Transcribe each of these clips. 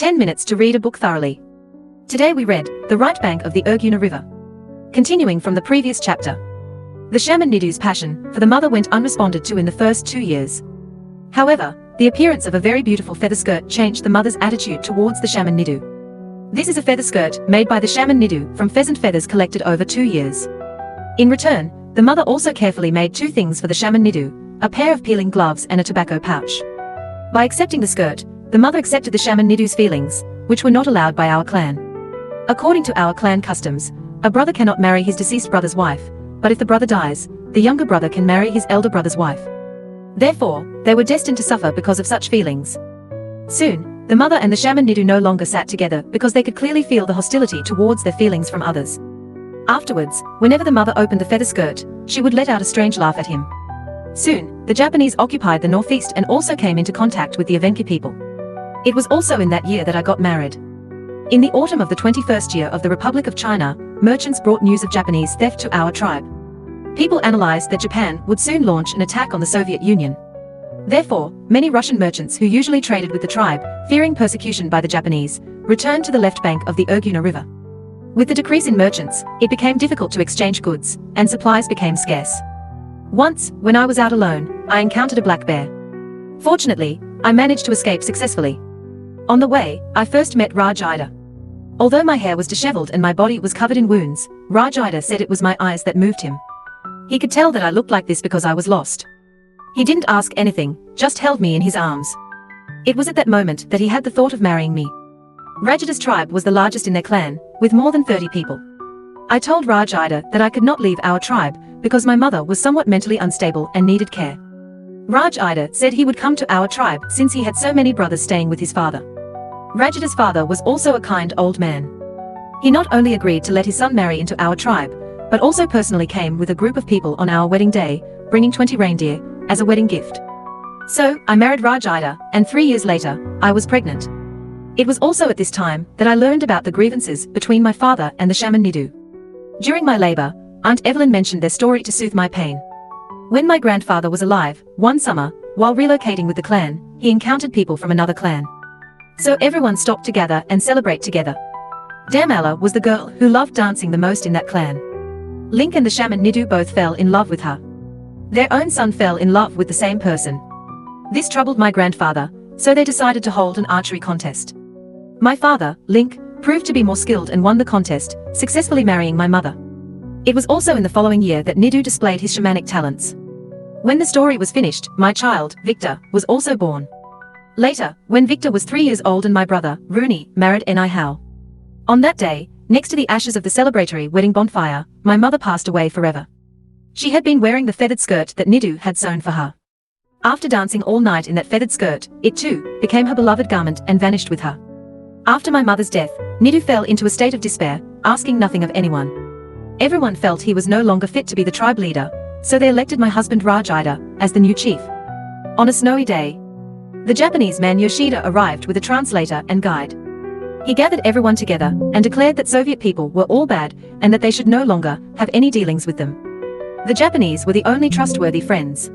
10 minutes to read a book thoroughly. Today we read The Right Bank of the Argun River. Continuing from the previous chapter. The shaman Nidu's passion for the mother went unresponded to in the first 2 years. However, the appearance of a very beautiful feather skirt changed the mother's attitude towards the shaman Nidu. This is a feather skirt made by the shaman Nidu from pheasant feathers collected over 2 years. In return, the mother also carefully made 2 things for the shaman Nidu, a pair of peeling gloves and a tobacco pouch. By accepting the skirt, the mother accepted the shaman Nidu's feelings, which were not allowed by our clan. According to our clan customs, a brother cannot marry his deceased brother's wife, but if the brother dies, the younger brother can marry his elder brother's wife. Therefore, they were destined to suffer because of such feelings. Soon, the mother and the shaman Nidu no longer sat together because they could clearly feel the hostility towards their feelings from others. Afterwards, whenever the mother opened the feather skirt, she would let out a strange laugh at him. Soon, the Japanese occupied the northeast and also came into contact with the Evenki people. It was also in that year that I got married. In the autumn of the 21st year of the Republic of China, merchants brought news of Japanese theft to our tribe. People analyzed that Japan would soon launch an attack on the Soviet Union. Therefore, many Russian merchants who usually traded with the tribe, fearing persecution by the Japanese, returned to the left bank of the Argun River. With the decrease in merchants, it became difficult to exchange goods, and supplies became scarce. Once, when I was out alone, I encountered a black bear. Fortunately, I managed to escape successfully. On the way, I first met Raj Ida. Although my hair was disheveled and my body was covered in wounds, Raj Ida said it was my eyes that moved him. He could tell that I looked like this because I was lost. He didn't ask anything, just held me in his arms. It was at that moment that he had the thought of marrying me. Rajada's tribe was the largest in their clan, with more than 30 people. I told Raj Ida that I could not leave our tribe because my mother was somewhat mentally unstable and needed care. Raj Ida said he would come to our tribe since he had so many brothers staying with his father. Rajada's father was also a kind old man. He not only agreed to let his son marry into our tribe, but also personally came with a group of people on our wedding day, bringing 20 reindeer as a wedding gift. So, I married Raj Ida, and 3 years later, I was pregnant. It was also at this time that I learned about the grievances between my father and the shaman Nidu. During my labor, Aunt Evelyn mentioned their story to soothe my pain. When my grandfather was alive, one summer, while relocating with the clan, he encountered people from another clan. So everyone stopped to gather and celebrate together. Damala was the girl who loved dancing the most in that clan. Link and the shaman Nidu both fell in love with her. Their own son fell in love with the same person. This troubled my grandfather, so they decided to hold an archery contest. My father, Link, proved to be more skilled and won the contest, successfully marrying my mother. It was also in the following year that Nidu displayed his shamanic talents. When the story was finished, my child, Victor, was also born. Later, when Victor was 3 years old and my brother, Rooney, married Ni Hao. On that day, next to the ashes of the celebratory wedding bonfire, my mother passed away forever. She had been wearing the feathered skirt that Nidu had sewn for her. After dancing all night in that feathered skirt, it too became her beloved garment and vanished with her. After my mother's death, Nidu fell into a state of despair, asking nothing of anyone. Everyone felt he was no longer fit to be the tribe leader, so they elected my husband Raj Ida as the new chief. On a snowy day, the Japanese man Yoshida arrived with a translator and guide. He gathered everyone together and declared that Soviet people were all bad and that they should no longer have any dealings with them. The Japanese were the only trustworthy friends.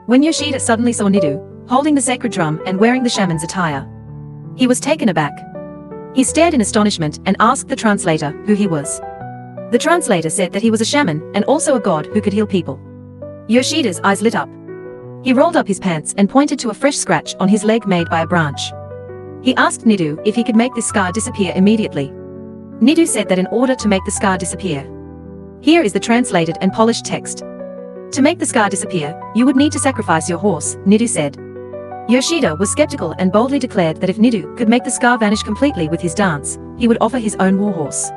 When Yoshida suddenly saw Nidu, holding the sacred drum and wearing the shaman's attire, he was taken aback. He stared in astonishment and asked the translator who he was. The translator said that he was a shaman and also a god who could heal people. Yoshida's eyes lit up. He rolled up his pants and pointed to a fresh scratch on his leg made by a branch. He asked Nidu if he could make this scar disappear immediately. Nidu said that in order to make the scar disappear. Here is the translated and polished text. To make the scar disappear, you would need to sacrifice your horse, Nidu said. Yoshida was skeptical and boldly declared that if Nidu could make the scar vanish completely with his dance, he would offer his own warhorse.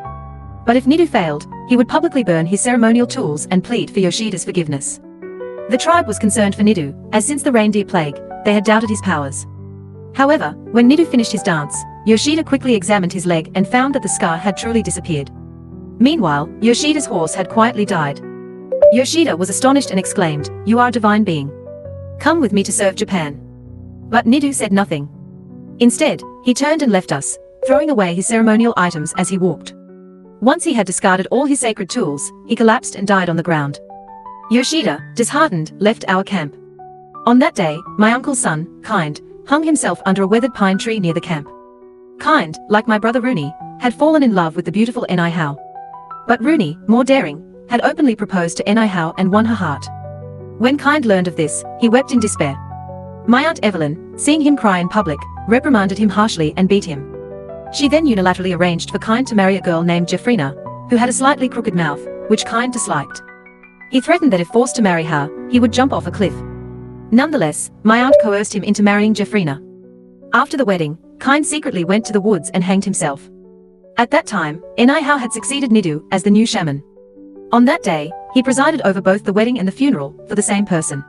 But if Nidu failed, he would publicly burn his ceremonial tools and plead for Yoshida's forgiveness. The tribe was concerned for Nidu, as since the reindeer plague, they had doubted his powers. However, when Nidu finished his dance, Yoshida quickly examined his leg and found that the scar had truly disappeared. Meanwhile, Yoshida's horse had quietly died. Yoshida was astonished and exclaimed, "You are a divine being. Come with me to serve Japan." But Nidu said nothing. Instead, he turned and left us, throwing away his ceremonial items as he walked. Once he had discarded all his sacred tools, he collapsed and died on the ground. Yoshida, disheartened, left our camp. On that day, my uncle's son, Kind, hung himself under a weathered pine tree near the camp. Kind, like my brother Rooney, had fallen in love with the beautiful Ni Hao. But Rooney, more daring, had openly proposed to Ni Hao and won her heart. When Kind learned of this, he wept in despair. My Aunt Evelyn, seeing him cry in public, reprimanded him harshly and beat him. She then unilaterally arranged for Kind to marry a girl named Jeffrina, who had a slightly crooked mouth, which Kind disliked. He threatened that if forced to marry her, he would jump off a cliff. Nonetheless, my aunt coerced him into marrying Jeffrina. After the wedding, Kind secretly went to the woods and hanged himself. At that time, Ni Hao had succeeded Nidu as the new shaman. On that day, he presided over both the wedding and the funeral for the same person.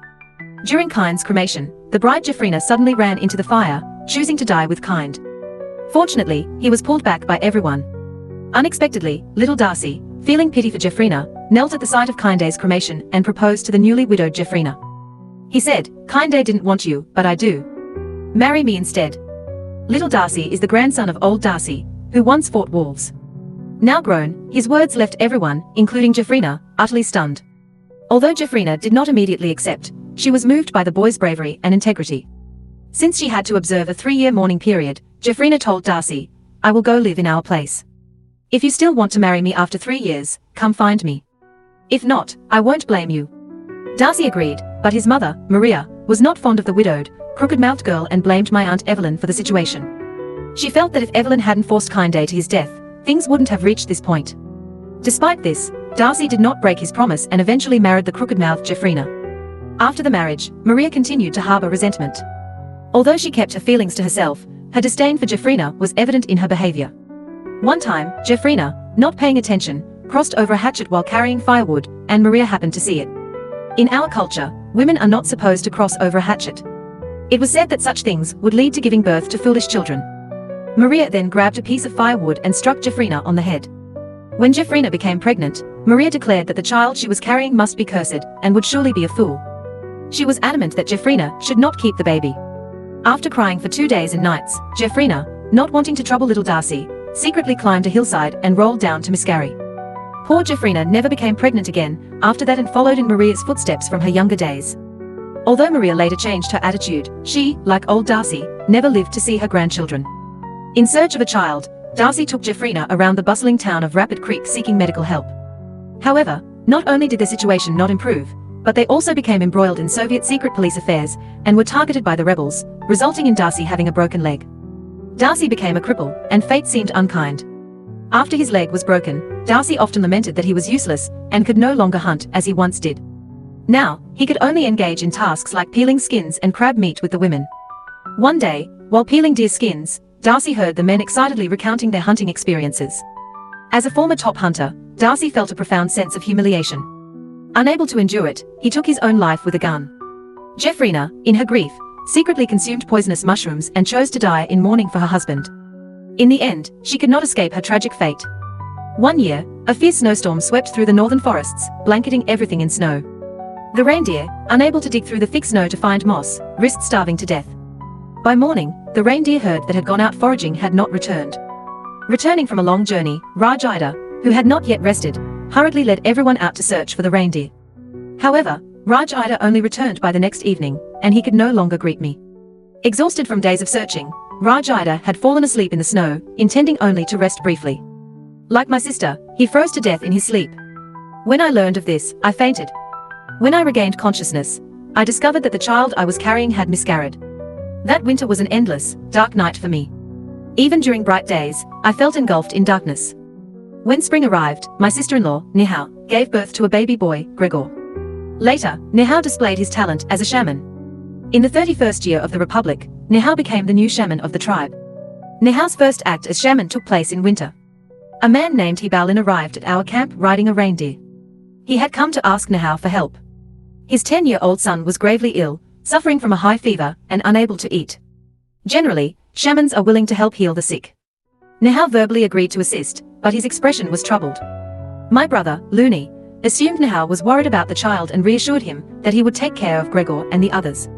During Kind's cremation, the bride Jeffrina suddenly ran into the fire, choosing to die with Kind. Fortunately, he was pulled back by everyone. Unexpectedly, little Darcy, feeling pity for Jeffrina, knelt at the site of Kinde's cremation and proposed to the newly widowed Jeffrina. He said, "Kinde didn't want you, but I do. Marry me instead." Little Darcy is the grandson of old Darcy, who once fought wolves. Now grown, his words left everyone, including Jeffrina, utterly stunned. Although Jeffrina did not immediately accept, she was moved by the boy's bravery and integrity. Since she had to observe a 3-year mourning period, Jeffrina told Darcy, "I will go live in our place. If you still want to marry me after 3 years, come find me. If not, I won't blame you." Darcy agreed, but his mother, Maria, was not fond of the widowed, crooked-mouthed girl and blamed my Aunt Evelyn for the situation. She felt that if Evelyn hadn't forced Kinde to his death, things wouldn't have reached this point. Despite this, Darcy did not break his promise and eventually married the crooked-mouthed Jeffrina. After the marriage, Maria continued to harbor resentment. Although she kept her feelings to herself, her disdain for Jeffrina was evident in her behavior. One time, Jeffrina, not paying attention, crossed over a hatchet while carrying firewood, and Maria happened to see it. In our culture, women are not supposed to cross over a hatchet. It was said that such things would lead to giving birth to foolish children. Maria then grabbed a piece of firewood and struck Jeffrina on the head. When Jeffrina became pregnant, Maria declared that the child she was carrying must be cursed and would surely be a fool. She was adamant that Jeffrina should not keep the baby. After crying for 2 days and nights, Jeffrina, not wanting to trouble little Darcy, secretly climbed a hillside and rolled down to miscarry. Poor Jeffrina never became pregnant again after that and followed in Maria's footsteps from her younger days. Although Maria later changed her attitude, she, like old Darcy, never lived to see her grandchildren. In search of a child, Darcy took Jeffrina around the bustling town of Rapid Creek seeking medical help. However, not only did their situation not improve, but they also became embroiled in Soviet secret police affairs and were targeted by the rebels, resulting in Darcy having a broken leg. Darcy became a cripple, and fate seemed unkind. After his leg was broken, Darcy often lamented that he was useless and could no longer hunt as he once did. Now, he could only engage in tasks like peeling skins and crab meat with the women. One day, while peeling deer skins, Darcy heard the men excitedly recounting their hunting experiences. As a former top hunter, Darcy felt a profound sense of humiliation. Unable to endure it, he took his own life with a gun. Jeffrina, in her grief, secretly consumed poisonous mushrooms and chose to die in mourning for her husband. In the end, she could not escape her tragic fate. One year, a fierce snowstorm swept through the northern forests, blanketing everything in snow. The reindeer, unable to dig through the thick snow to find moss, risked starving to death. By morning, the reindeer herd that had gone out foraging had not returned. Returning from a long journey, Raj Ida, who had not yet rested, hurriedly led everyone out to search for the reindeer. However, Raj Ida only returned by the next evening, and he could no longer greet me. Exhausted from days of searching, Raj Ida had fallen asleep in the snow, intending only to rest briefly. Like my sister, he froze to death in his sleep. When I learned of this, I fainted. When I regained consciousness, I discovered that the child I was carrying had miscarried. That winter was an endless, dark night for me. Even during bright days, I felt engulfed in darkness. When spring arrived, my sister-in-law, Nihao, gave birth to a baby boy, Gregor. Later, Nihao displayed his talent as a shaman. In the 31st year of the Republic, Nihao became the new shaman of the tribe. Nihao's first act as shaman took place in winter. A man named Hibalin arrived at our camp riding a reindeer. He had come to ask Nihao for help. His 10-year-old son was gravely ill, suffering from a high fever and unable to eat. Generally, shamans are willing to help heal the sick. Nihao verbally agreed to assist, but his expression was troubled. My brother, Looney, assumed Nihao was worried about the child and reassured him that he would take care of Gregor and the others.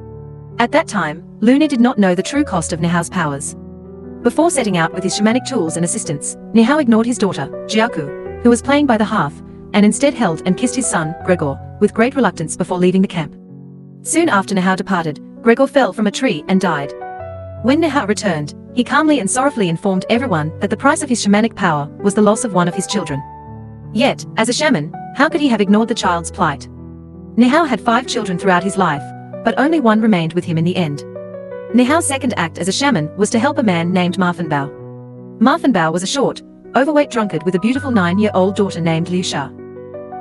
At that time, Looney did not know the true cost of Nihao's powers. Before setting out with his shamanic tools and assistance, Nihao ignored his daughter, Jiaku, who was playing by the hearth, and instead held and kissed his son, Gregor, with great reluctance before leaving the camp. Soon after Nihao departed, Gregor fell from a tree and died. When Nihao returned, He calmly and sorrowfully informed everyone that the price of his shamanic power was the loss of one of his children. Yet, as a shaman, how could he have ignored the child's plight? Nihao had 5 children throughout his life, but only one remained with him in the end. Nihao's second act as a shaman was to help a man named Marfanbao. Marfanbao was a short, overweight drunkard with a beautiful 9-year-old daughter named Liu Sha.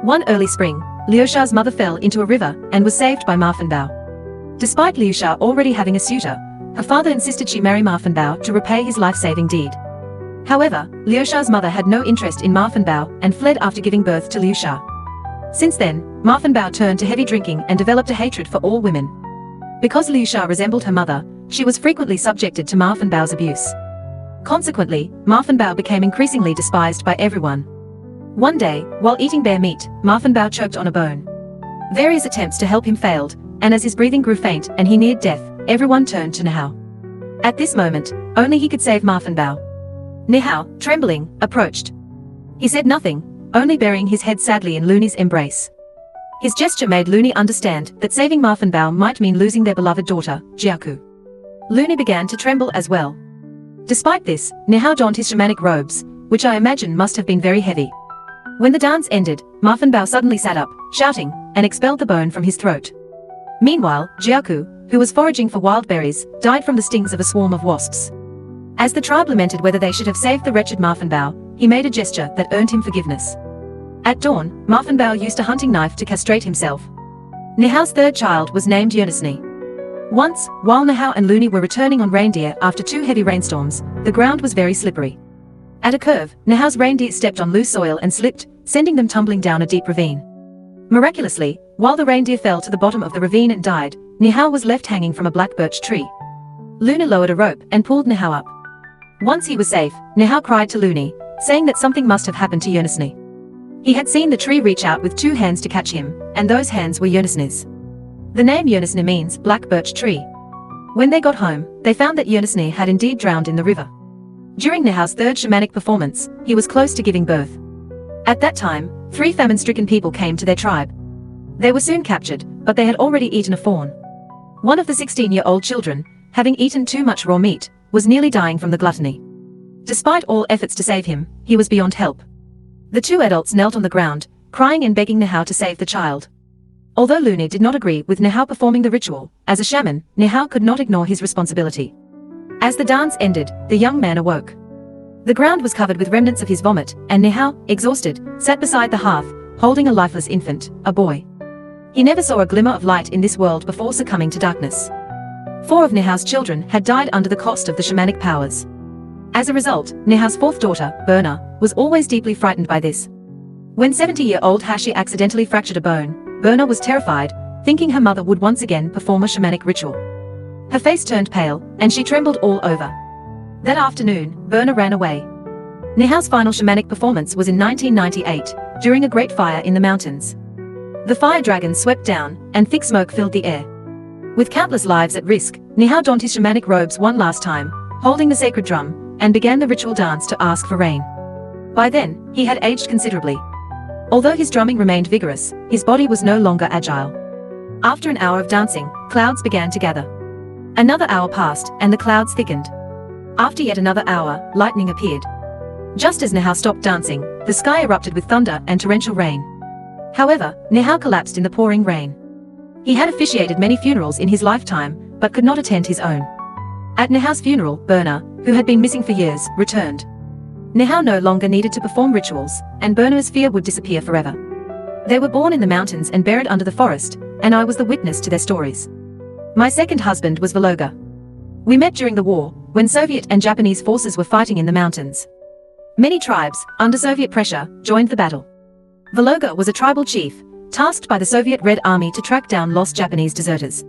One early spring, Liu Sha's mother fell into a river and was saved by Marfanbao. Despite Liu Sha already having a suitor, her father insisted she marry Marfanbao to repay his life-saving deed. However, Liu Sha's mother had no interest in Marfanbao and fled after giving birth to Liu Sha. Since then, Marfanbao turned to heavy drinking and developed a hatred for all women. Because Liu Sha resembled her mother, she was frequently subjected to Marfanbao's abuse. Consequently, Marfanbao became increasingly despised by everyone. One day, while eating bear meat, Marfanbao choked on a bone. Various attempts to help him failed, and as his breathing grew faint and he neared death, everyone turned to Nihao. At this moment, only he could save Marfanbao. Nihao, trembling, approached. He said nothing, only burying his head sadly in Luni's embrace. His gesture made Luni understand that saving Marfanbao might mean losing their beloved daughter, Jiaku. Luni began to tremble as well. Despite this, Nihao donned his shamanic robes, which I imagine must have been very heavy. When the dance ended, Marfanbao suddenly sat up, shouting, and expelled the bone from his throat. Meanwhile, Jiaku, who was foraging for wild berries, died from the stings of a swarm of wasps. As the tribe lamented whether they should have saved the wretched Marfanbao, he made a gesture that earned him forgiveness. At dawn, Marfanbao used a hunting knife to castrate himself. Nihao's third child was named Yernisni. Once, while Nihao and Luni were returning on reindeer after 2 heavy rainstorms, the ground was very slippery. At a curve, Nihao's reindeer stepped on loose soil and slipped, sending them tumbling down a deep ravine. Miraculously, while the reindeer fell to the bottom of the ravine and died, Nihao was left hanging from a black birch tree. Luna lowered a rope and pulled Nihao up. Once he was safe, Nihao cried to Luni, saying that something must have happened to Yernisni. He had seen the tree reach out with 2 hands to catch him, and those hands were Yernisni's. The name Yernisni means black birch tree. When they got home, they found that Yernisni had indeed drowned in the river. During Nihao's third shamanic performance, he was close to giving birth. At that time, 3 famine-stricken people came to their tribe. They were soon captured, but they had already eaten a fawn. One of the 16-year-old children, having eaten too much raw meat, was nearly dying from the gluttony. Despite all efforts to save him, he was beyond help. The 2 adults knelt on the ground, crying and begging Nihao to save the child. Although Luni did not agree with Nihao performing the ritual, as a shaman, Nihao could not ignore his responsibility. As the dance ended, the young man awoke. The ground was covered with remnants of his vomit, and Nihao, exhausted, sat beside the hearth, holding a lifeless infant, a boy. He never saw a glimmer of light in this world before succumbing to darkness. 4 of Nihao's children had died under the cost of the shamanic powers. As a result, Nihao's 4th daughter, Berna, was always deeply frightened by this. When 70-year-old Hashi accidentally fractured a bone, Berna was terrified, thinking her mother would once again perform a shamanic ritual. Her face turned pale, and she trembled all over. That afternoon, Berna ran away. Nihao's final shamanic performance was in 1998, during a great fire in the mountains. The fire dragon swept down, and thick smoke filled the air. With countless lives at risk, Nihao donned his shamanic robes one last time, holding the sacred drum, and began the ritual dance to ask for rain. By then, he had aged considerably. Although his drumming remained vigorous, his body was no longer agile. After an hour of dancing, clouds began to gather. Another hour passed, and the clouds thickened. After yet another hour, lightning appeared. Just as Nihao stopped dancing, the sky erupted with thunder and torrential rain. However, Nihao collapsed in the pouring rain. He had officiated many funerals in his lifetime, but could not attend his own. At Nihao's funeral, Berna, who had been missing for years, returned. Nihao no longer needed to perform rituals, and Berna's fear would disappear forever. They were born in the mountains and buried under the forest, and I was the witness to their stories. My second husband was Vologa. We met during the war, when Soviet and Japanese forces were fighting in the mountains. Many tribes, under Soviet pressure, joined the battle. Vologa was a tribal chief, tasked by the Soviet Red Army to track down lost Japanese deserters.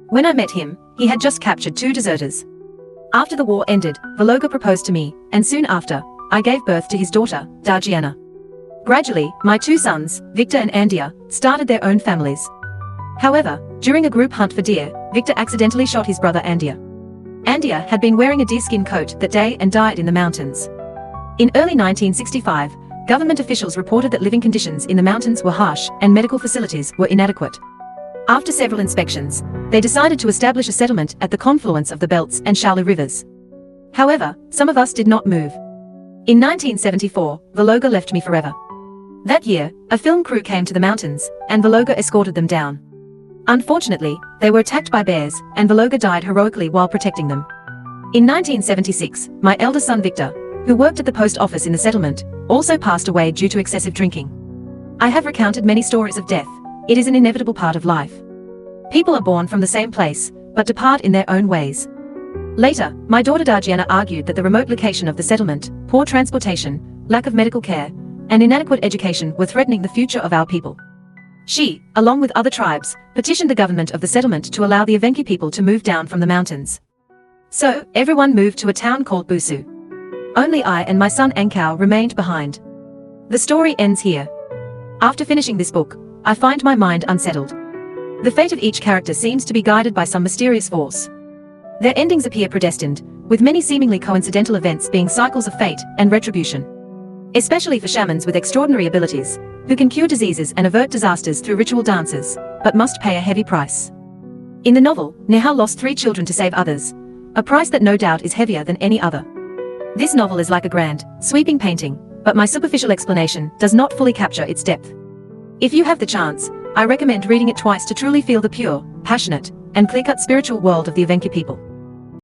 When I met him, he had just captured 2 deserters. After the war ended, Vologa proposed to me, and soon after, I gave birth to his daughter, Dargiana. Gradually, my 2 sons, Victor and Andia, started their own families. However, during a group hunt for deer, Victor accidentally shot his brother Andia. Andia had been wearing a deerskin coat that day and died in the mountains. In early 1965, government officials reported that living conditions in the mountains were harsh and medical facilities were inadequate. After several inspections, they decided to establish a settlement at the confluence of the Belts and Shalu rivers. However, some of us did not move. In 1974, Vologa left me forever. That year, a film crew came to the mountains, and Vologa escorted them down. Unfortunately, they were attacked by bears, and Vologa died heroically while protecting them. In 1976, my elder son Victor, who worked at the post office in the settlement, also passed away due to excessive drinking. I have recounted many stories of death. It is an inevitable part of life. People are born from the same place, but depart in their own ways. Later, my daughter Dargiana argued that the remote location of the settlement, poor transportation, lack of medical care, and inadequate education were threatening the future of our people. She, along with other tribes, petitioned the government of the settlement to allow the Evenki people to move down from the mountains. So, everyone moved to a town called Busu. Only I and my son Ankau remained behind. The story ends here. After finishing this book, I find my mind unsettled. The fate of each character seems to be guided by some mysterious force. Their endings appear predestined, with many seemingly coincidental events being cycles of fate and retribution. Especially for shamans with extraordinary abilities, who can cure diseases and avert disasters through ritual dances, but must pay a heavy price. In the novel, Nihal lost 3 children to save others, a price that no doubt is heavier than any other. This novel is like a grand, sweeping painting, but my superficial explanation does not fully capture its depth. If you have the chance, I recommend reading it twice to truly feel the pure, passionate, and clear-cut spiritual world of the Evenki people.